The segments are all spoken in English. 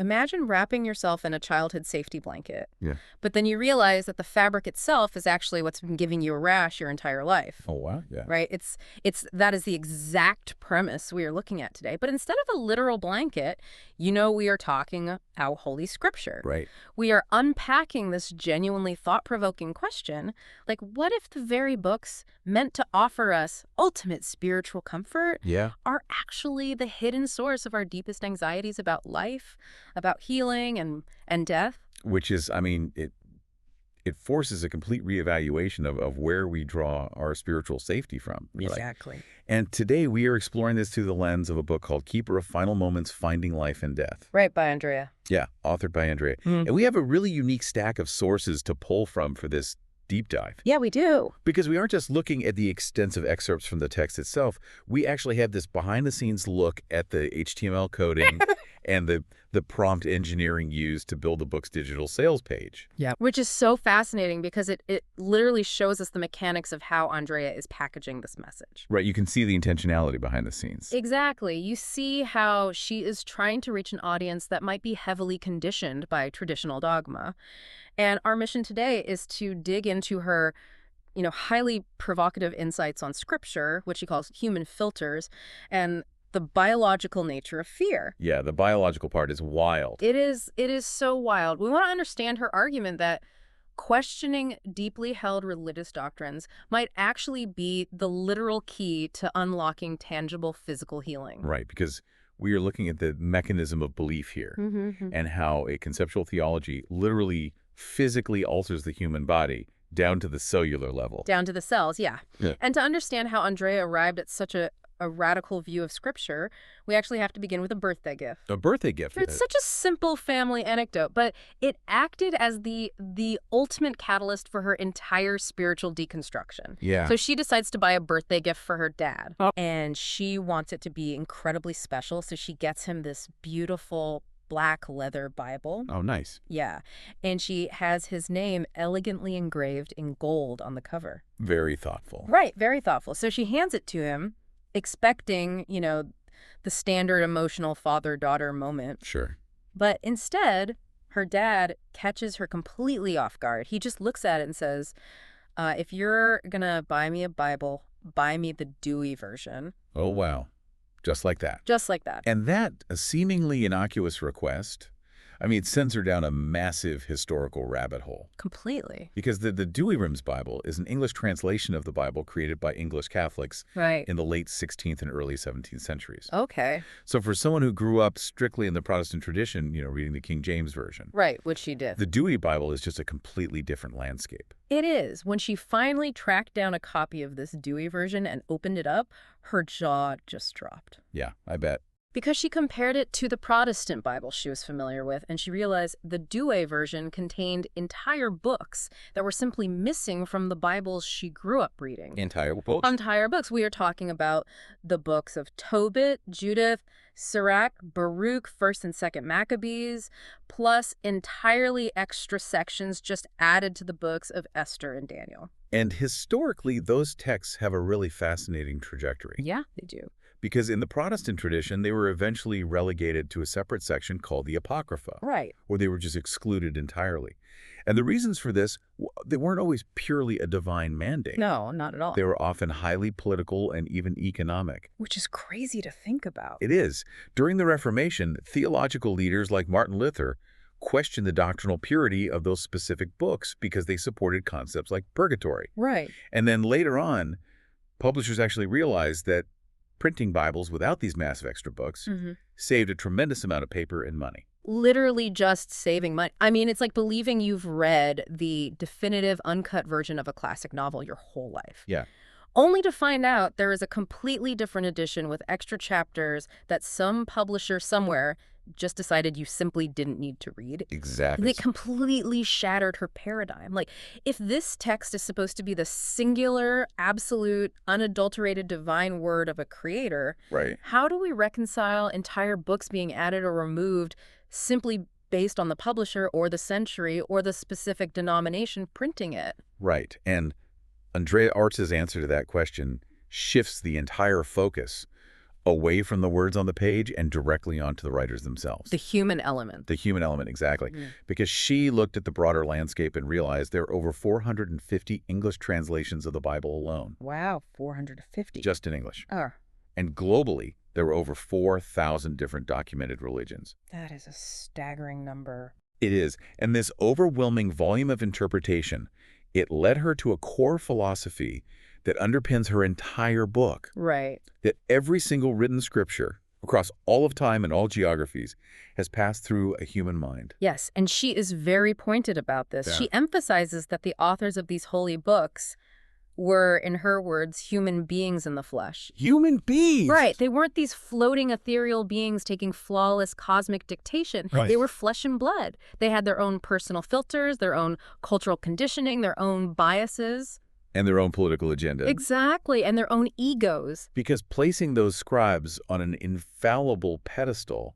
Imagine wrapping yourself in a childhood safety blanket. Yeah. But then you realize that the fabric itself is actually what's been giving you a rash your entire life. Oh, wow. Yeah. Right? That is the exact premise we are looking at today. But instead of a literal blanket, we are talking about Holy Scripture. Right. We are unpacking this genuinely thought-provoking question, like what if the very books meant to offer us ultimate spiritual comfort are actually the hidden source of our deepest anxieties about life, about healing and death? Which is, I mean, it forces a complete reevaluation of where we draw our spiritual safety from. Exactly. Like, and today we are exploring this through the lens of a book called Keeper of Final Moments, Finding Life in Death. Right, by Andrea. Yeah, authored by Andrea. And we have a really unique stack of sources to pull from for this deep dive. Yeah, we do. Because we aren't just looking at the extensive excerpts from the text itself. We actually have this behind-the-scenes look at the HTML coding and the prompt engineering used to build the book's digital sales page. Yeah. Which is so fascinating because it literally shows us the mechanics of how Andrea is packaging this message. Right. You can see the intentionality behind the scenes. Exactly. You see how she is trying to reach an audience that might be heavily conditioned by traditional dogma. And our mission today is to dig into her, highly provocative insights on Scripture, which she calls human filters, and the biological nature of fear. Yeah, the biological part is wild. It is so wild. We want to understand her argument that questioning deeply held religious doctrines might actually be the literal key to unlocking tangible physical healing. Right, because we are looking at the mechanism of belief here and how a conceptual theology literally physically alters the human body down to the cellular level. Down to the cells, yeah. And to understand how Andrea arrived at such a radical view of Scripture, we actually have to begin with a birthday gift. A birthday gift. It's such a simple family anecdote, but it acted as the ultimate catalyst for her entire spiritual deconstruction. Yeah. So she decides to buy a birthday gift for her dad, and she wants it to be incredibly special, so she gets him this beautiful black leather Bible. Oh, nice. Yeah. And she has his name elegantly engraved in gold on the cover. Very thoughtful. Right, very thoughtful. So she hands it to him, expecting, the standard emotional father-daughter moment. Sure. But instead, her dad catches her completely off guard. He just looks at it and says, if you're going to buy me a Bible, buy me the Dewey version. Oh, wow. Just like that. Just like that. And that, a seemingly innocuous request, it sends her down a massive historical rabbit hole. Completely. Because the Dewey Rims Bible is an English translation of the Bible created by English Catholics in the late 16th and early 17th centuries. Okay. So for someone who grew up strictly in the Protestant tradition, reading the King James Version. Right, which she did. The Dewey Bible is just a completely different landscape. It is. When she finally tracked down a copy of this Dewey version and opened it up, her jaw just dropped. Yeah, I bet. Because she compared it to the Protestant Bible she was familiar with, and she realized the Dewey version contained entire books that were simply missing from the Bibles she grew up reading. Entire books? Entire books. We are talking about the books of Tobit, Judith, Sirach, Baruch, 1st and 2nd Maccabees, plus entirely extra sections just added to the books of Esther and Daniel. And historically, those texts have a really fascinating trajectory. Yeah, they do. Because in the Protestant tradition, they were eventually relegated to a separate section called the Apocrypha. Right. Or they were just excluded entirely. And the reasons for this, they weren't always purely a divine mandate. No, not at all. They were often highly political and even economic. Which is crazy to think about. It is. During the Reformation, theological leaders like Martin Luther questioned the doctrinal purity of those specific books because they supported concepts like purgatory. Right. And then later on, publishers actually realized that printing Bibles without these massive extra books saved a tremendous amount of paper and money. Literally just saving money. It's like believing you've read the definitive uncut version of a classic novel your whole life. Yeah. Only to find out there is a completely different edition with extra chapters that some publisher somewhere just decided you simply didn't need to read. Exactly. It completely shattered her paradigm. Like, if this text is supposed to be the singular, absolute, unadulterated divine word of a creator, right, how do we reconcile entire books being added or removed simply based on the publisher or the century or the specific denomination printing it? Right. And Andrea Artz's answer to that question shifts the entire focus away from the words on the page and directly onto the writers themselves. The human element. The human element, exactly. Because she looked at the broader landscape and realized there are over 450 English translations of the Bible alone. Wow, 450. Just in English. Oh, And globally, there were over 4,000 different documented religions. that is a staggering number. It is. And this overwhelming volume of interpretation, it led her to a core philosophy that underpins her entire book. Right. That every single written scripture, across all of time and all geographies, has passed through a human mind. Yes, and she is very pointed about this. Yeah. She emphasizes that the authors of these holy books were, in her words, human beings in the flesh. Human beings! Right. They weren't these floating ethereal beings taking flawless cosmic dictation. Right. They were flesh and blood. They had their own personal filters, their own cultural conditioning, their own biases. And their own political agenda. Exactly, and their own egos. Because placing those scribes on an infallible pedestal,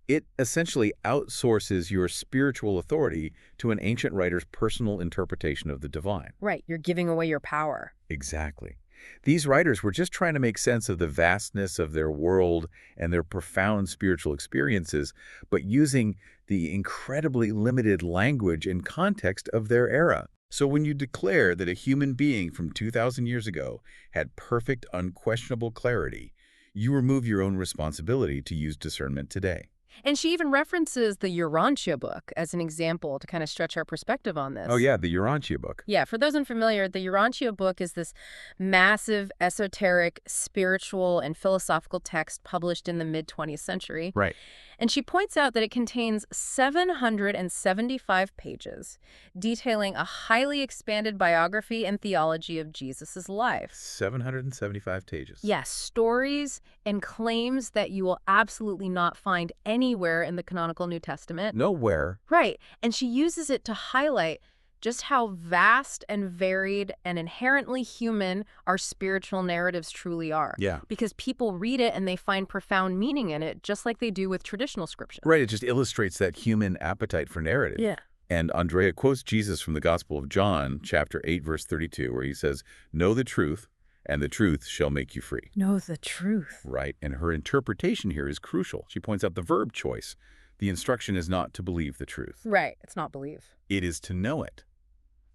it essentially outsources your spiritual authority to an ancient writer's personal interpretation of the divine. Right, you're giving away your power. Exactly. These writers were just trying to make sense of the vastness of their world and their profound spiritual experiences, but using the incredibly limited language and context of their era. So when you declare that a human being from 2,000 years ago had perfect, unquestionable clarity, you remove your own responsibility to use discernment today. And she even references the Urantia book as an example to kind of stretch our perspective on this. Oh yeah, the Urantia book. Yeah, for those unfamiliar, the Urantia book is this massive, esoteric, spiritual, and philosophical text published in the mid-20th century. Right. And she points out that it contains 775 pages, detailing a highly expanded biography and theology of Jesus' life. 775 pages. Yes, stories and claims that you will absolutely not find anywhere in the canonical New Testament. Nowhere. Right. And she uses it to highlight just how vast and varied and inherently human our spiritual narratives truly are. Yeah. Because people read it and they find profound meaning in it, just like they do with traditional scripture. Right, it just illustrates that human appetite for narrative. Yeah. And Andrea quotes Jesus from the Gospel of John, chapter 8, verse 32, where he says, "Know the truth, and the truth shall make you free." Know the truth. Right, and her interpretation here is crucial. She points out the verb choice. The instruction is not to believe the truth. Right. It's not believe. It is to know it.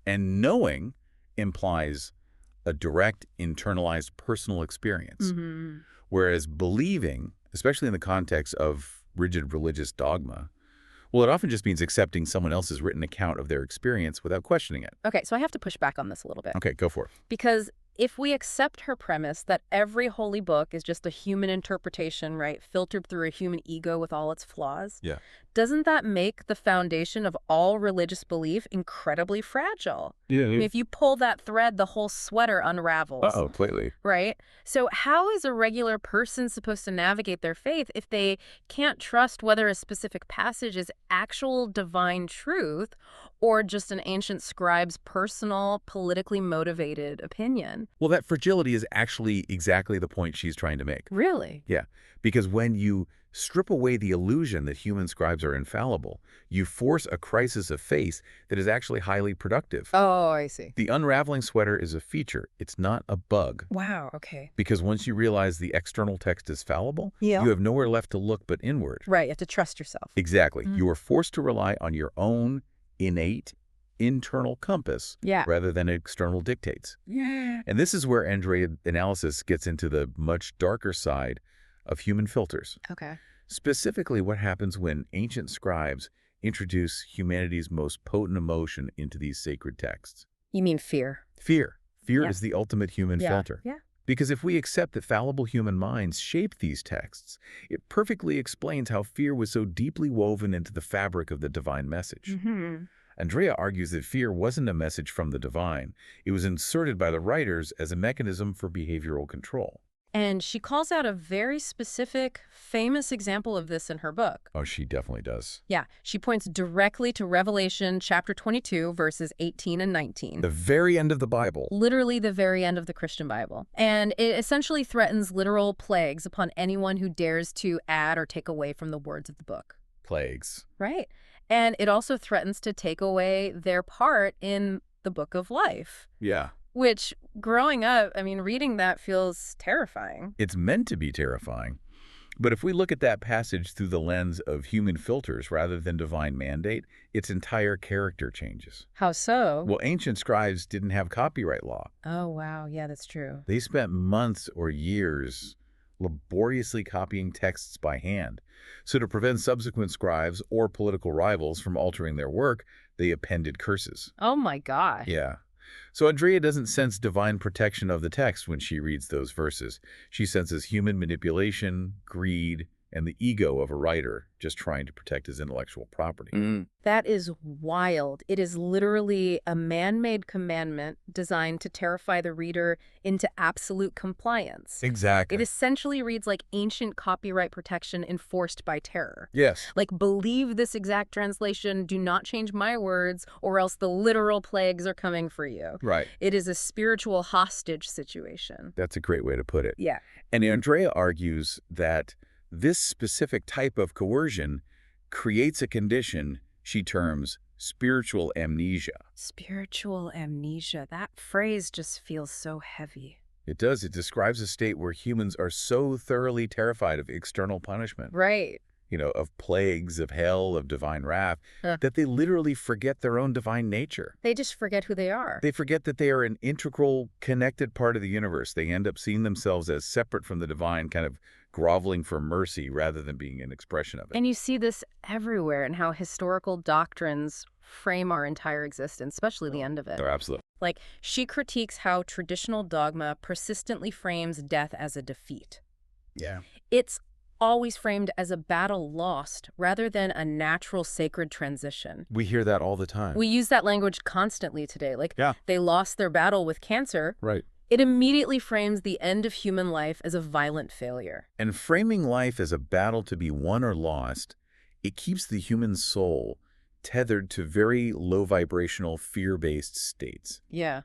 And knowing implies a direct, internalized personal experience. Mm-hmm. Whereas believing, especially in the context of rigid religious dogma, well, it often just means accepting someone else's written account of their experience without questioning it. Okay, so I have to push back on this a little bit. Okay, go for it. Because if we accept her premise that every holy book is just a human interpretation, right, filtered through a human ego with all its flaws, Yeah. doesn't that make the foundation of all religious belief incredibly fragile? Yeah. I mean, if you pull that thread, the whole sweater unravels. Uh-oh, completely. Right? So how is a regular person supposed to navigate their faith if they can't trust whether a specific passage is actual divine truth or just an ancient scribe's personal, politically motivated opinion? Well, that fragility is actually exactly the point she's trying to make. Really? Yeah, because when you strip away the illusion that human scribes are infallible, you force a crisis of faith that is actually highly productive. Oh, I see. The unraveling sweater is a feature. It's not a bug. Wow, okay. Because once you realize the external text is fallible, Yeah. you have nowhere left to look but inward. Right, you have to trust yourself. Exactly. You are forced to rely on your own innate internal compass Yeah. rather than external dictates. Yeah. And this is where Andrea analysis gets into the much darker side of human filters. Okay. Specifically, what happens when ancient scribes introduce humanity's most potent emotion into these sacred texts. You mean fear? Fear. Fear Yeah. is the ultimate human filter. Yeah. Because if we accept that fallible human minds shape these texts, it perfectly explains how fear was so deeply woven into the fabric of the divine message. Mm-hmm. Andrea argues that fear wasn't a message from the divine. It was inserted by the writers as a mechanism for behavioral control. And she calls out a very specific, famous example of this in her book. Oh, she definitely does. Yeah, she points directly to Revelation chapter 22, verses 18 and 19. The very end of the Bible. Literally the very end of the Christian Bible. And it essentially threatens literal plagues upon anyone who dares to add or take away from the words of the book. Plagues. Right. And it also threatens to take away their part in the book of life. Yeah. Which, growing up, I mean, reading that feels terrifying. It's meant to be terrifying. But if we look at that passage through the lens of human filters rather than divine mandate, its entire character changes. How so? Well, ancient scribes didn't have copyright law. Oh, wow. Yeah, that's true. They spent months or years laboriously copying texts by hand. So to prevent subsequent scribes or political rivals from altering their work, they appended curses. Oh, my gosh. Yeah. So Andrea doesn't sense divine protection of the text when she reads those verses. She senses human manipulation, greed, and the ego of a writer just trying to protect his intellectual property. That is wild. It is literally a man-made commandment designed to terrify the reader into absolute compliance. Exactly. It essentially reads like ancient copyright protection enforced by terror. Yes. Like, believe this exact translation, do not change my words, or else the literal plagues are coming for you. Right. It is a spiritual hostage situation. That's a great way to put it. Yeah. And Andrea argues that this specific type of coercion creates a condition she terms spiritual amnesia. Spiritual amnesia. That phrase just feels so heavy. It does. It describes a state where humans are so thoroughly terrified of external punishment, Right. of plagues, of hell, of divine wrath, Huh. that they literally forget their own divine nature. They just forget who they are. They forget that they are an integral, connected part of the universe. They end up seeing themselves as separate from the divine, kind of groveling for mercy rather than being an expression of it. And you see this everywhere in how historical doctrines frame our entire existence, especially the end of it. Oh, absolutely. Like, she critiques how traditional dogma persistently frames death as a defeat. Yeah. It's always framed as a battle lost rather than a natural sacred transition. We hear that all the time. We use that language constantly today. Like, Yeah. they lost their battle with cancer. Right. It immediately frames the end of human life as a violent failure. And framing life as a battle to be won or lost, it keeps the human soul tethered to very low vibrational, fear-based states. Yeah.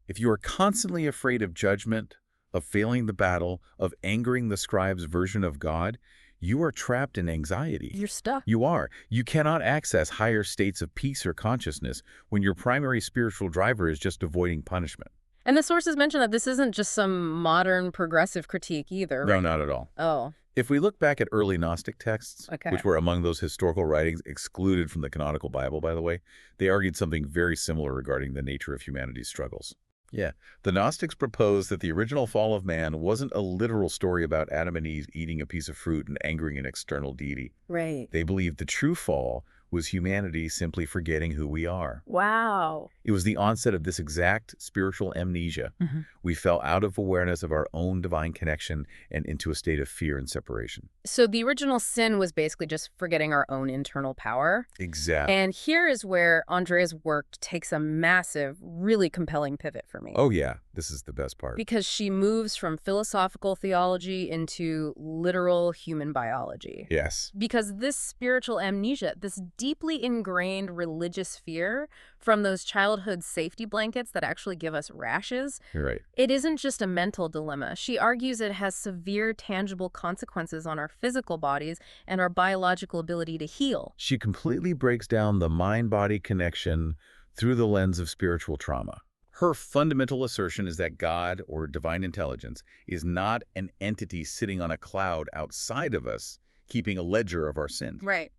If you are constantly afraid of judgment, of failing the battle, of angering the scribe's version of God, you are trapped in anxiety. You're stuck. You are. You cannot access higher states of peace or consciousness when your primary spiritual driver is just avoiding punishment. And the sources mention that this isn't just some modern progressive critique either. No, not at all. Oh, If we look back at early Gnostic texts, Okay. which were among those historical writings excluded from the canonical Bible, by the way, they argued something very similar regarding the nature of humanity's struggles. Yeah. The Gnostics proposed that the original fall of man wasn't a literal story about Adam and Eve eating a piece of fruit and angering an external deity. right. They believed the true fall was humanity simply forgetting who we are. Wow. It was the onset of this exact spiritual amnesia. Mhm. We fell out of awareness of our own divine connection and into a state of fear and separation. So the original sin was basically just forgetting our own internal power. Exactly. And here is where Andrea's work takes a massive, really compelling pivot for me. Oh, yeah. This is the best part. Because she moves from philosophical theology into literal human biology. Yes. Because this spiritual amnesia, this deeply ingrained religious fear from those childhood safety blankets that actually give us rashes, You're right. it isn't just a mental dilemma. She argues it has severe, tangible consequences on our physical bodies and our biological ability to heal. She completely breaks down the mind-body connection through the lens of spiritual trauma. Her fundamental assertion is that God, or divine intelligence, is not an entity sitting on a cloud outside of us, keeping a ledger of our sins. Right.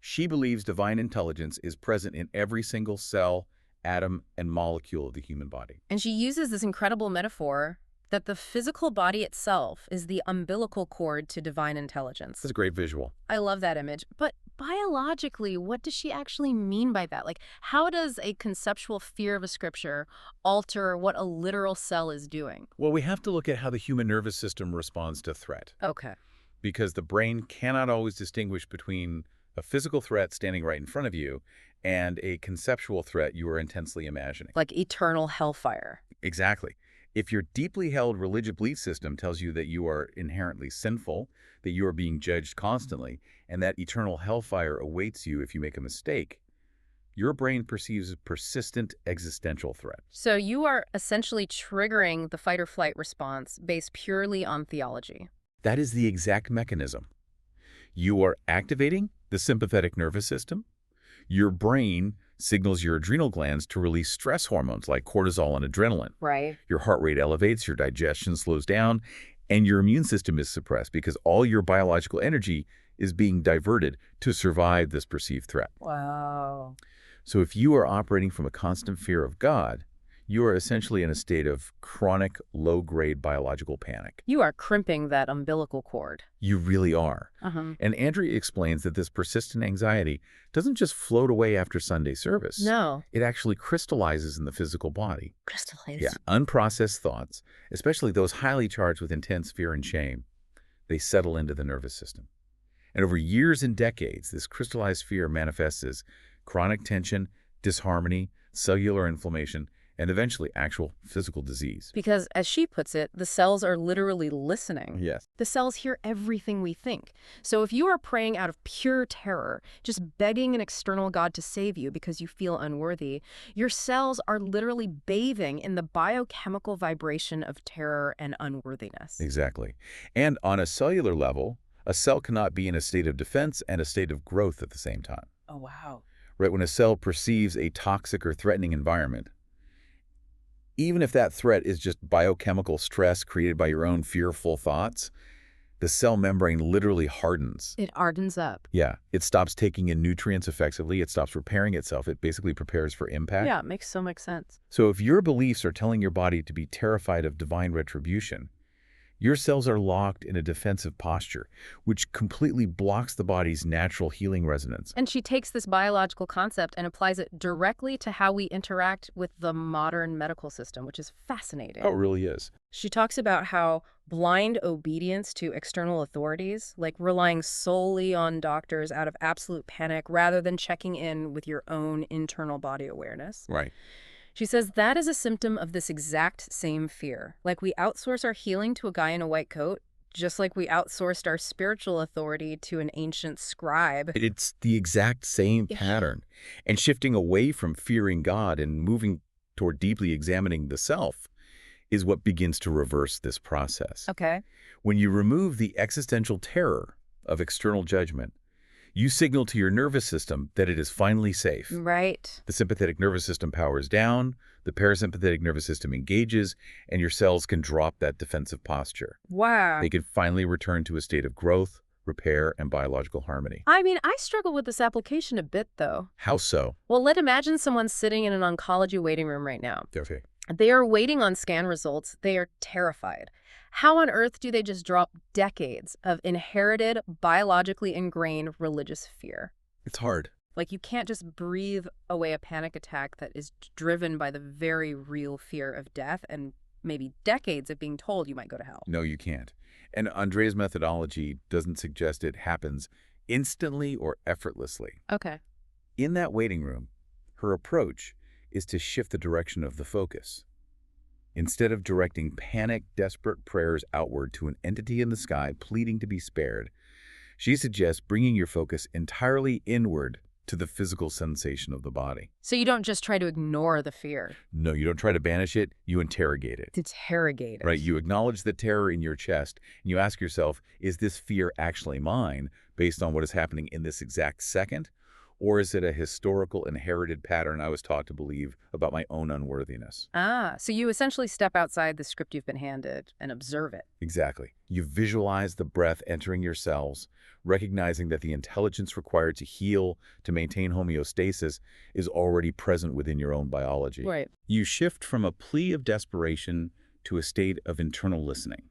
She believes divine intelligence is present in every single cell, atom, and molecule of the human body. And she uses this incredible metaphor that the physical body itself is the umbilical cord to divine intelligence. That's a great visual. I love that image. But biologically, what does she actually mean by that? Like, how does a conceptual fear of a scripture alter what a literal cell is doing? Well, we have to look at how the human nervous system responds to threat, Okay. because the brain cannot always distinguish between a physical threat standing right in front of you and a conceptual threat you are intensely imagining. Like eternal hellfire. Exactly. If your deeply held religious belief system tells you that you are inherently sinful, that you are being judged constantly, and that eternal hellfire awaits you if you make a mistake, your brain perceives a persistent existential threat. So you are essentially triggering the fight or flight response based purely on theology. That is the exact mechanism. You are activating the sympathetic nervous system. Your brain signals your adrenal glands to release stress hormones like cortisol and adrenaline. Right. Your heart rate elevates, your digestion slows down, and your immune system is suppressed because all your biological energy is being diverted to survive this perceived threat. Wow. So if you are operating from a constant fear of God, you are essentially in a state of chronic, low-grade biological panic. You are crimping that umbilical cord. You really are. And Andrea explains that this persistent anxiety doesn't just float away after Sunday service. No. It actually crystallizes in the physical body. Crystallize. Yeah, unprocessed thoughts, especially those highly charged with intense fear and shame, they settle into the nervous system. And over years and decades, this crystallized fear manifests as chronic tension, disharmony, cellular inflammation, and eventually actual physical disease. Because, as she puts it, the cells are literally listening. Yes. The cells hear everything we think. So if you are praying out of pure terror, just begging an external God to save you because you feel unworthy, your cells are literally bathing in the biochemical vibration of terror and unworthiness. Exactly. And on a cellular level, a cell cannot be in a state of defense and a state of growth at the same time. Oh, wow. Right, when a cell perceives a toxic or threatening environment, even if that threat is just biochemical stress created by your own fearful thoughts, the cell membrane literally hardens. It hardens up. Yeah, it stops taking in nutrients effectively. It stops repairing itself. It basically prepares for impact. Yeah, it makes so much sense. So if your beliefs are telling your body to be terrified of divine retribution, your cells are locked in a defensive posture, which completely blocks the body's natural healing resonance. And she takes this biological concept and applies it directly to how we interact with the modern medical system, which is fascinating. Oh, it really is. She talks about how blind obedience to external authorities, like relying solely on doctors out of absolute panic rather than checking in with your own internal body awareness. Right. She says that is a symptom of this exact same fear. Like we outsource our healing to a guy in a white coat, just like we outsourced our spiritual authority to an ancient scribe. It's the exact same pattern. And shifting away from fearing God and moving toward deeply examining the self is what begins to reverse this process. Okay. When you remove the existential terror of external judgment, you signal to your nervous system that it is finally safe. Right. The sympathetic nervous system powers down, the parasympathetic nervous system engages, and your cells can drop that defensive posture. Wow. They can finally return to a state of growth, repair, and biological harmony. I mean, I struggle with this application a bit, though. How so? Well, imagine someone sitting in an oncology waiting room right now. Okay. They are waiting on scan results. They are terrified. How on earth do they just drop decades of inherited, biologically ingrained religious fear? It's hard. Like, you can't just breathe away a panic attack that is driven by the very real fear of death and maybe decades of being told you might go to hell. No, you can't. And Andrea's methodology doesn't suggest it happens instantly or effortlessly. Okay. In that waiting room, her approach is to shift the direction of the focus. Instead of directing panic, desperate prayers outward to an entity in the sky pleading to be spared, she suggests bringing your focus entirely inward to the physical sensation of the body. So you don't just try to ignore the fear. No, you don't try to banish it, you interrogate it. Interrogate it. Right, you acknowledge the terror in your chest, and you ask yourself, is this fear actually mine based on what is happening in this exact second? Or is it a historical inherited pattern I was taught to believe about my own unworthiness? Ah, so you essentially step outside the script you've been handed and observe it. Exactly. You visualize the breath entering your cells, recognizing that the intelligence required to heal, to maintain homeostasis, is already present within your own biology. Right. You shift from a plea of desperation to a state of internal listening.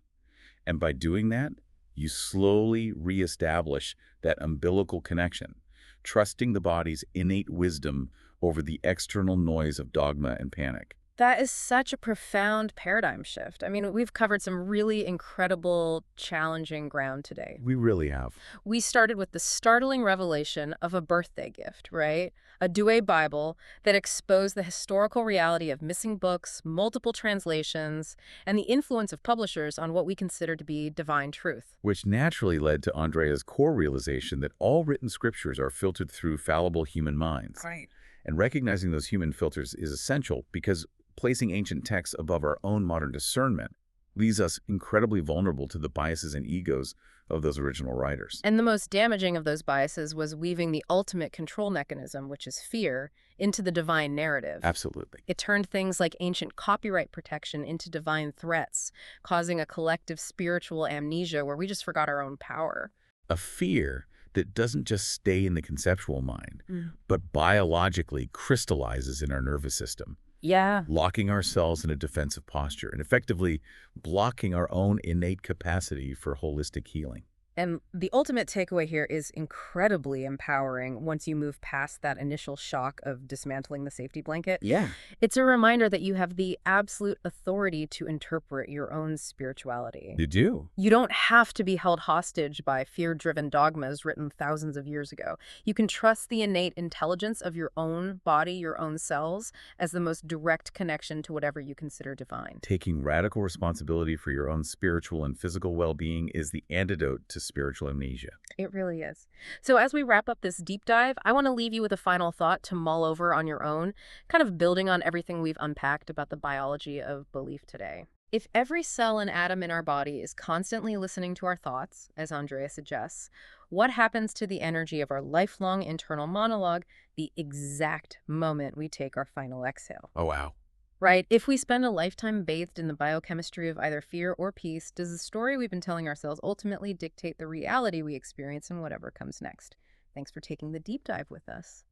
And by doing that, you slowly reestablish that umbilical connection, trusting the body's innate wisdom over the external noise of dogma and panic. That is such a profound paradigm shift. I mean, we've covered some really incredible, challenging ground today. We really have. We started with the startling revelation of a birthday gift, right? A Douay Bible that exposed the historical reality of missing books, multiple translations, and the influence of publishers on what we consider to be divine truth. Which naturally led to Andrea's core realization that all written scriptures are filtered through fallible human minds. Right. And recognizing those human filters is essential because placing ancient texts above our own modern discernment leaves us incredibly vulnerable to the biases and egos of those original writers. And the most damaging of those biases was weaving the ultimate control mechanism, which is fear, into the divine narrative. Absolutely. It turned things like ancient copyright protection into divine threats, causing a collective spiritual amnesia where we just forgot our own power. A fear that doesn't just stay in the conceptual mind, Mm. but biologically crystallizes in our nervous system, Yeah. locking ourselves in a defensive posture and effectively blocking our own innate capacity for holistic healing. And the ultimate takeaway here is incredibly empowering once you move past that initial shock of dismantling the safety blanket. Yeah. It's a reminder that you have the absolute authority to interpret your own spirituality. You do. You don't have to be held hostage by fear-driven dogmas written thousands of years ago. You can trust the innate intelligence of your own body, your own cells, as the most direct connection to whatever you consider divine. Taking radical responsibility for your own spiritual and physical well-being is the antidote to spiritual amnesia. It really is. So as we wrap up this deep dive, I want to leave you with a final thought to mull over on your own, kind of building on everything we've unpacked about the biology of belief today. If every cell and atom in our body is constantly listening to our thoughts, as Andrea suggests, what happens to the energy of our lifelong internal monologue the exact moment we take our final exhale? Oh, wow. Right? If we spend a lifetime bathed in the biochemistry of either fear or peace, does the story we've been telling ourselves ultimately dictate the reality we experience and whatever comes next? Thanks for taking the deep dive with us.